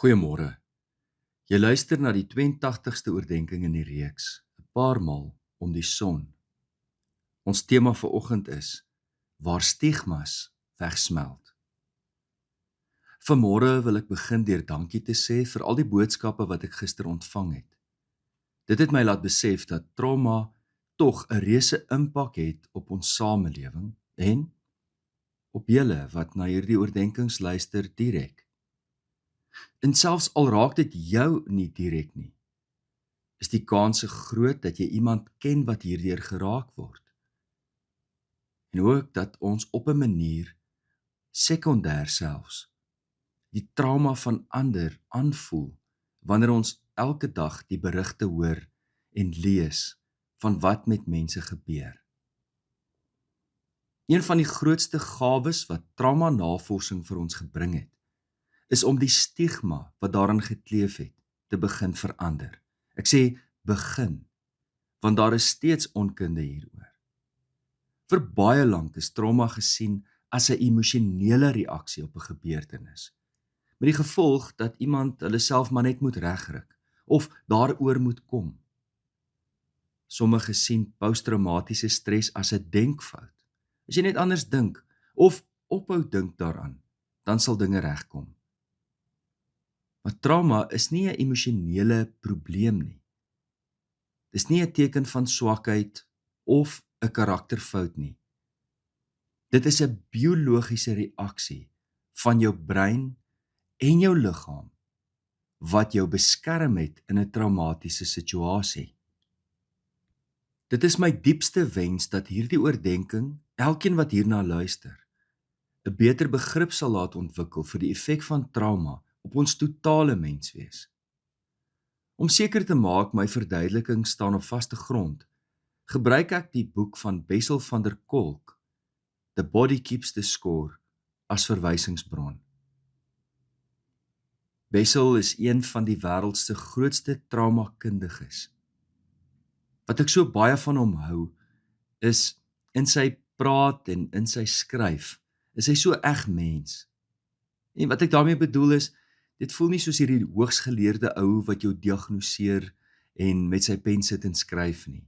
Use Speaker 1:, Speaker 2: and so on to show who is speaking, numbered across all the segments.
Speaker 1: Goeiemôre. Jy luister na die 82ste oordeenking in die reeks, 'n paar maal om die son. Ons tema vir oggend is: waar stigmas wegsmelt. Vanmôre wil ek begin deur dankie te sê vir al die boodskappe wat ek gister ontvang het. Dit het my laat besef dat trauma tog 'n reuse impak het op ons samelewing en op julle wat na hierdie oordeenkings luister direk. En selfs al raak dit jou nie direk nie, is die kanse groot dat jy iemand ken wat hierdeur geraak word. En ook dat ons op 'n manier, sekondêr selfs, die trauma van ander aanvoel wanneer ons elke dag die berigte hoor en lees van wat met mense gebeur. Een van die grootste gawes wat trauma-navorsing vir ons gebring het, is om die stigma wat daaraan gekleef het, te begin verander. Ek sê begin, want daar is steeds onkunde hieroor. Vir baie lank is trauma gesien as 'n emosionele reaksie op 'n gebeurtenis, met die gevolg dat iemand hulle self maar net moet regryk of daaroor moet kom. Sommige sien posttraumatiese stres as 'n denkfout. As jy net anders dink of ophou dink daaraan, dan sal dinge regkom. Maar trauma is nie 'n emosionele probleem nie. Dis nie 'n teken van swakheid of 'n karakterfout nie. Dit is 'n biologiese reaksie van jou brein en jou liggaam wat jou beskerm het in 'n traumatiese situasie. Dit is my diepste wens dat hierdie oordeenking, elkeen wat hierna luister, 'n beter begrip sal laat ontwikkel vir die effek van trauma op ons totale menswees. Om seker te maak my verduideliking staan op vaste grond, gebruik ek die boek van Bessel van der Kolk, The Body Keeps the Score, as verwysingsbron. Bessel is een van die wêreld se grootste traumakundiges. Wat ek so baie van hom hou, is in sy praat en in sy skryf, is hy so eg mens. En wat ek daarmee bedoel is, dit voel nie soos hierdie hoogsgeleerde ou wat jou diagnoseer en met sy pen sit en skryf nie.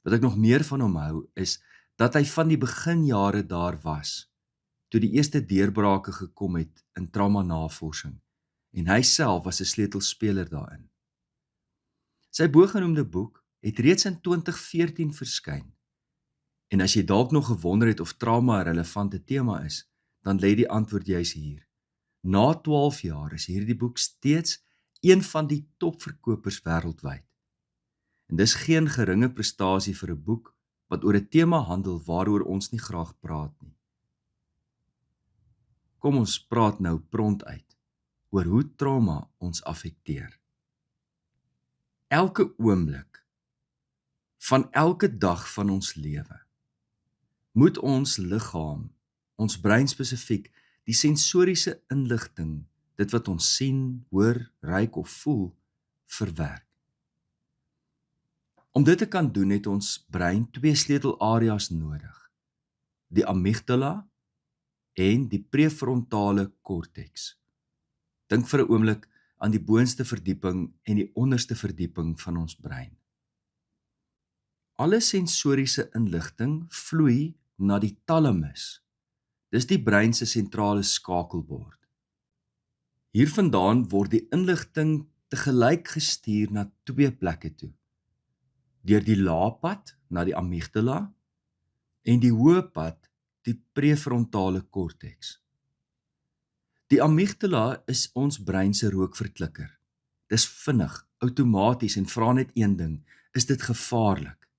Speaker 1: Wat ek nog meer van hom hou, is dat hy van die beginjare daar was, toe die eerste deurbrake gekom het in trauma-navorsing, en hy self was 'n sleutelspeler daarin. Sy bogenoemde boek het reeds in 2014 verskyn, en as jy dalk nog gewonder het of trauma 'n relevante tema is, dan lê die antwoord juis hier. Na 12 jaar is hierdie boek steeds een van die topverkopers wêreldwyd. En dis geen geringe prestasie vir 'n boek wat oor 'n tema handel waaroor ons nie graag praat nie. Kom ons praat nou pront uit oor hoe trauma ons affekteer. Elke oomblik van elke dag van ons lewe moet ons liggaam, ons brein spesifiek, die sensoriese inligting, dit wat ons sien, hoor, ruik of voel, verwerk. Om dit te kan doen het ons brein twee sleutelareas nodig: die amygdala en die prefrontale korteks. Dink vir 'n oomblik aan die boonste verdieping en die onderste verdieping van ons brein. Alle sensoriese inligting vloei na die thalamus. Dis die brein se sentrale skakelbord. Hiervandaan word die inligting tegelyk gestuur na twee plekke toe: deur die laapad na die amygdala en die hoë pad, die prefrontale korteks. Die amygdala is ons brein se rookverklikker. Dis vinnig, outomaties en vra net een ding: is dit gevaarlik?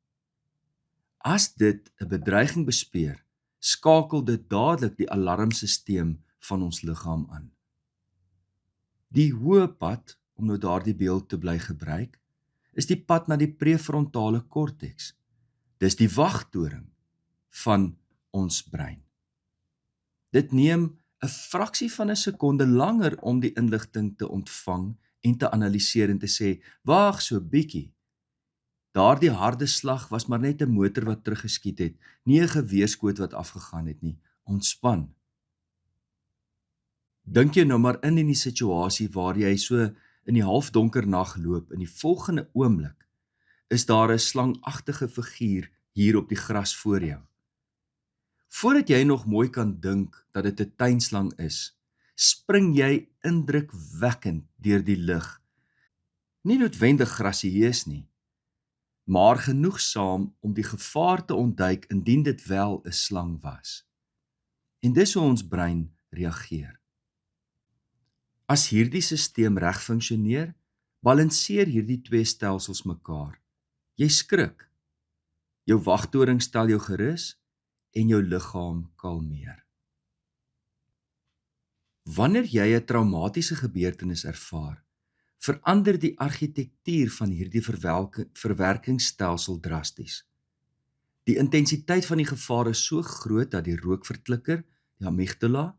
Speaker 1: As dit 'n bedreiging bespeer, skakel dit dadelik die alarmsisteem van ons liggaam aan. Die hoë pad, om nou daardie beeld te bly gebruik, is die pad na die prefrontale korteks. Dis die wagtoring van ons brein. Dit neem 'n fraksie van 'n sekonde langer om die inligting te ontvang en te analiseer en te sê: wag so bietjie. Daardie harde slag was maar net 'n motor wat teruggeskiet het, nie 'n geweerskoot wat afgegaan het nie. Ontspan. Dink jy nou maar in die situasie waar jy so in die halfdonker nag loop, in die volgende oomblik is daar 'n slangagtige figuur hier op die gras voor jou. Voordat jy nog mooi kan dink dat dit 'n tuinslang is, spring jy indrukwekkend deur die lug. Nie noodwendig grasieus nie, maar genoegsaam om die gevaar te ontduik indien dit wel 'n slang was. En dis hoe ons brein reageer. As hierdie stelsel reg funksioneer, balanseer hierdie twee stelsels mekaar. Jy skrik, jou wagtoring stel jou gerus en jou liggaam kalmeer. Wanneer jy 'n traumatiese gebeurtenis ervaar, verander die argitektuur van hierdie verwerkingsstelsel drasties. Die intensiteit van die gevaar is so groot dat die rookverklikker, die amygdala,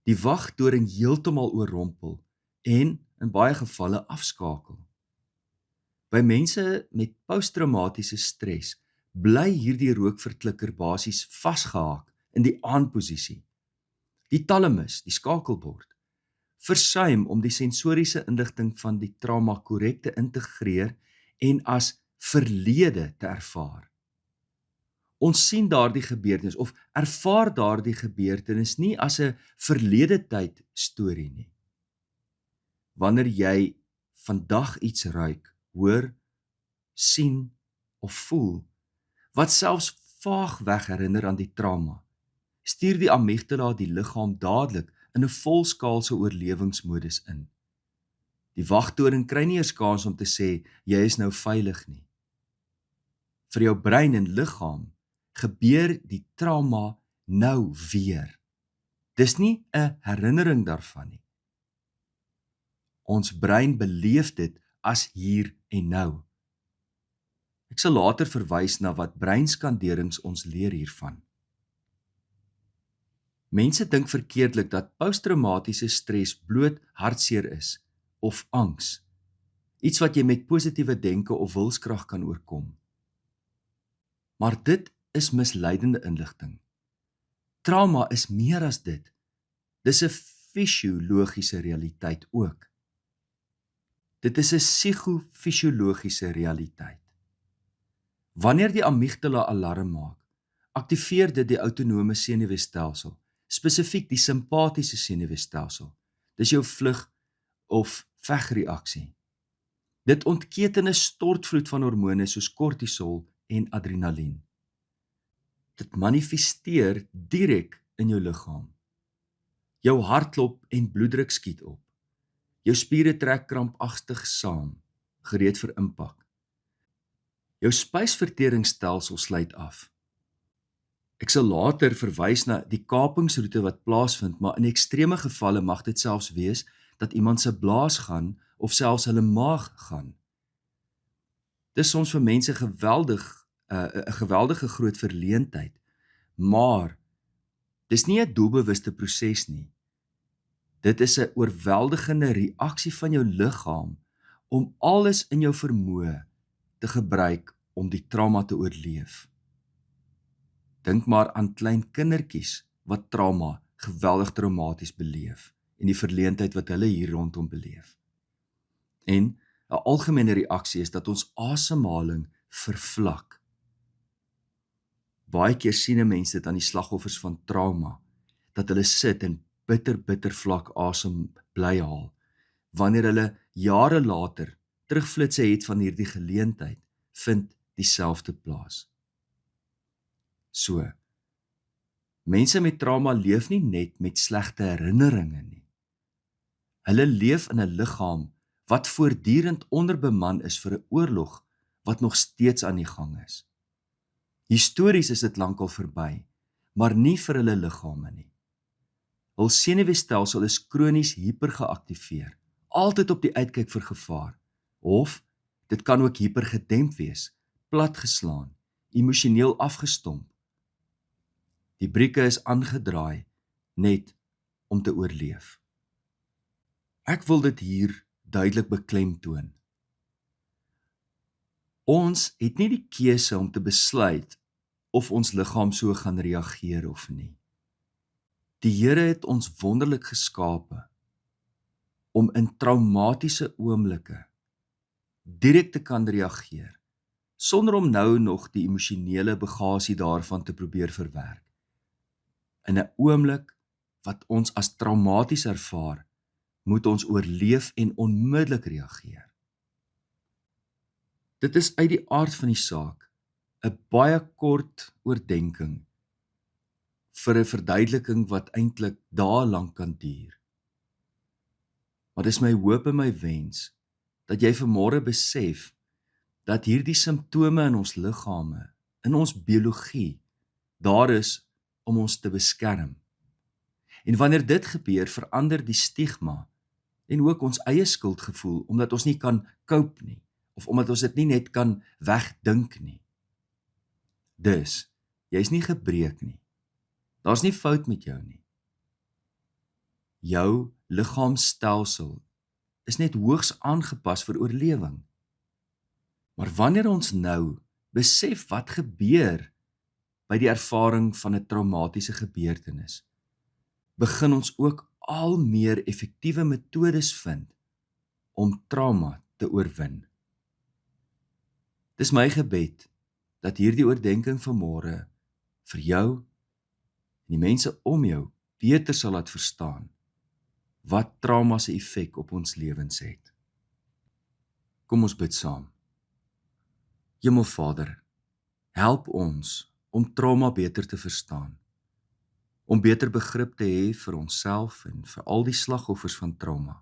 Speaker 1: die wagtoring heeltemal oorrompel en in baie gevalle afskakel. By mense met posttraumatiese stres bly hierdie rookverklikker basies vasgehaak in die aan-posisie. Die thalamus, die skakelbord, versuim om die sensoriese inligting van die trauma korrek te integreer en as verlede te ervaar. Ons sien daardie gebeurtenis of ervaar daardie gebeurtenis nie as 'n verlede tyd storie nie. Wanneer jy vandag iets ruik, hoor, sien of voel, wat selfs vaagweg herinner aan die trauma, stuur die amygdala die liggaam dadelik in 'n volskaalse oorlewingsmodus in. Die wagtoring kry nie eers kans om te sê, jy is nou veilig nie. Vir jou brein en liggaam gebeur die trauma nou weer. Dis nie 'n herinnering daarvan nie. Ons brein beleef dit as hier en nou. Ek sal later verwys na wat breinskanderings ons leer hiervan. Mense dink verkeerdelik dat posttraumatiese stres bloot hartseer is of angs, iets wat jy met positiewe denke of wilskrag kan oorkom. Maar dit is misleidende inligting. Trauma is meer as dit. Dis 'n fisiologiese realiteit ook. Dit is 'n psigofisiologiese realiteit. Wanneer die amygdala alarm maak, aktiveer dit die autonome senuweestelsel, spesifiek die simpatiese senuweestelsel. Dis jou vlug of vegreaksie. Dit ontketen 'n stortvloed van hormone soos kortisol en adrenalien. Dit manifesteer direk in jou liggaam. Jou hartklop en bloeddruk skiet op. Jou spiere trek krampagtig saam, gereed vir impak. Jou spysverteringsstelsel sluit af. Ek sal later verwys na die kapingsroete wat plaasvind, maar in ekstreme gevalle mag dit selfs wees dat iemand se blaas gaan of selfs hulle maag gaan. Dis soms vir mense 'n geweldige groot verleentheid, maar dis nie 'n doelbewuste proses nie. Dit is 'n oorweldigende reaksie van jou liggaam om alles in jou vermoë te gebruik om die trauma te oorleef. Dink maar aan klein kindertjies wat trauma geweldig traumaties beleef en die verleentheid wat hulle hier rondom beleef. En 'n algemene reaksie is dat ons asemhaling vervlak. Baie keer sien mense dit aan die slagoffers van trauma, dat hulle sit en bitter vlak asem bly haal, wanneer hulle jare later terugflitsse het van hierdie geleentheid, vind dieselfde plaas. So, mense met trauma leef nie net met slegte herinneringe nie. Hulle leef in 'n liggaam wat voortdurend onderbeman is vir 'n oorlog wat nog steeds aan die gang is. Histories is dit lankal verby, maar nie vir hulle liggame nie. Hul senuweestelsel is kronies hipergeaktiveer, altyd op die uitkyk vir gevaar, of dit kan ook hipergedemp wees, platgeslaan, emosioneel afgestomp. Die brieke is aangedraai, net om te oorleef. Ek wil dit hier duidelik beklemtoon. Ons het nie die keuse om te besluit of ons liggaam so gaan reageer of nie. Die Here het ons wonderlik geskape om in traumatiese oomblikke direk te kan reageer, sonder om nou nog die emosionele bagasie daarvan te probeer verwerk. In 'n oomblik wat ons as traumaties ervaar, moet ons oorleef en onmiddellik reageer. Dit is uit die aard van die saak 'n baie kort oordeenking vir 'n verduideliking wat eintlik dae lank kan duur. Maar dis my hoop en my wens dat jy vanmôre besef dat hierdie simptome in ons liggame, in ons biologie, daar is om ons te beskerm. En wanneer dit gebeur, verander die stigma en ook ons eie skuldgevoel, omdat ons nie kan cope nie, of omdat ons dit nie net kan wegdink nie. Dus, jy's nie gebreek nie. Daar's nie fout met jou nie. Jou liggaamsstelsel is net hoogs aangepas vir oorlewing. Maar wanneer ons nou besef wat gebeur by die ervaring van 'n traumatiese gebeurtenis, begin ons ook al meer effektiewe metodes vind om trauma te oorwin. Dis my gebed dat hierdie oordeenking vanmôre vir jou en die mense om jou beter sal laat verstaan wat trauma se effek op ons lewens het. Kom ons bid saam. Hemelvader, help ons om trauma beter te verstaan, om beter begrip te hê vir onsself en vir al die slagoffers van trauma.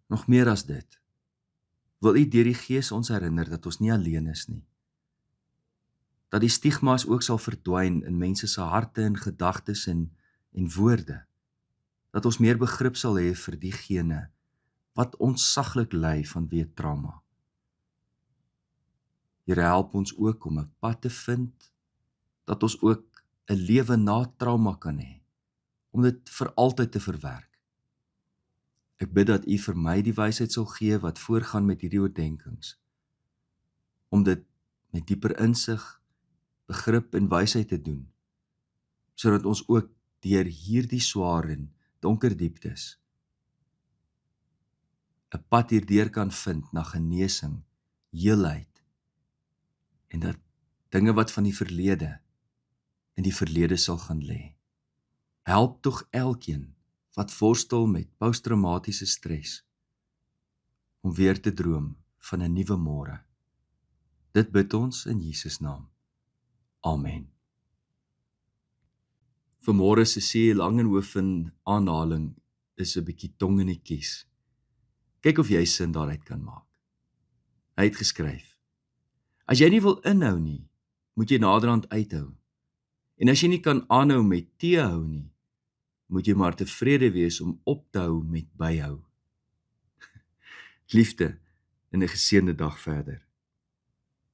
Speaker 1: Nog meer as dit, wil U deur die Gees ons herinner dat ons nie alleen is nie, dat die stigma's ook sal verdwyn in mense se harte en gedagtes en woorde, dat ons meer begrip sal hê vir diegene wat ontsaglik ly vanweë trauma. Here, help ons ook om 'n pad te vind, dat ons ook 'n lewe na trauma kan hê, om dit vir altyd te verwerk. Ek bid dat U vir my die wysheid sal gee wat voorgaan met hierdie oordenkings, om dit met dieper insig, begrip en wysheid te doen, sodat ons ook deur hierdie swaar en donker dieptes 'n pad hierdeur kan vind na genesing, heelheid, en dat dinge wat van die verlede in die verlede sal gaan lê. Help tog elkeen wat worstel met posttraumatiese stres om weer te droom van 'n nuwe môre. Dit bid ons in Jesus naam. Amen. Vanmôre se C. Langehoven aanhaling is 'n bietjie tong in die kies. Kyk of jy sin daaruit kan maak. Hy het geskryf: As jy nie wil inhou nie, moet jy naderhand uithou. En as jy nie kan aanhou met teehou nie, moet jy maar tevrede wees om op te hou met byhou. Liefde en 'n geseënde dag verder.